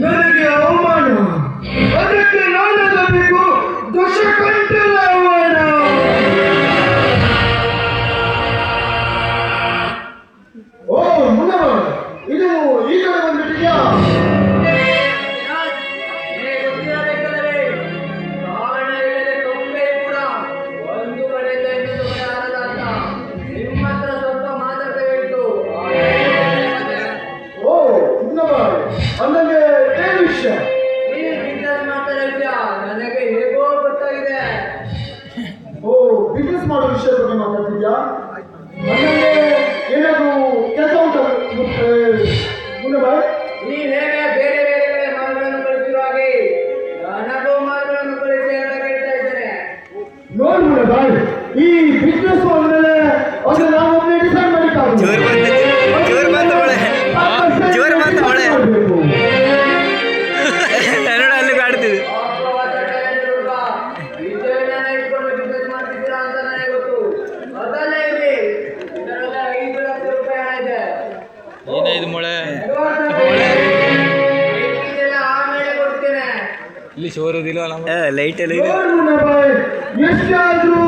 ನನಗೆ ಅವಮಾನ, ಅದಕ್ಕೆ ನಾನಬೇಕು ದಶಕಂಠಲ ಅವಮಾನ. ಓ ಮುನ್ನವ, ಇದು ಈ ಕಡೆ ಬಂದ್ಬಿಟ್ಟಿದ್ಯಾ? ಅಂದಂಗೆ ಏನು ವಿಷಯ? ನನಗೆ ಹೇಗೋ ಗೊತ್ತಾಗಿದೆ. ಓ, ಬಿಸ್ನೆಸ್ ಮಾಡೋ ವಿಷಯ ಬಗ್ಗೆ ಮಾತಾಡ್ತಿದ್ಯಾ? ಅಂದಂಗೆ ಏನಾದ್ರು ಕೆಲಸ ಉಂಟು ಮುಂದೆ ಬಾ. ನೀವ್ ಹೇಗೆ ಬೇರೆ ಬೇರೆ ಕಡೆ ಮಾಲ್ಗಳನ್ನು ಕಳಿಸಿರೋ ಹಾಗೆ ನನಗೂ ಮಾಲ್ಗಳನ್ನು ಕಳಿಸಿ ಅಂತ ಹೇಳ್ತಾ ಇದ್ದೇನೆ. ನೋಡ್ ಮುಂದೆ ಬಾ, ಈ ಬಿಸ್ನೆಸ್ ಅಂದ್ಮೇಲೆ ಅದು ನಾವು ಒಮ್ಮೆ ಡಿಸೈಡ್ ಮಾಡಿದ್ದಾರೆ. ಏನಾಯ್ತು ಮೊಳೆ ಇಲ್ಲಿ ಶೋರೂದಿಲ್ಲ ಲೈಟ್ ಎಲ್ಲ ಎಷ್ಟಾದ್ರೂ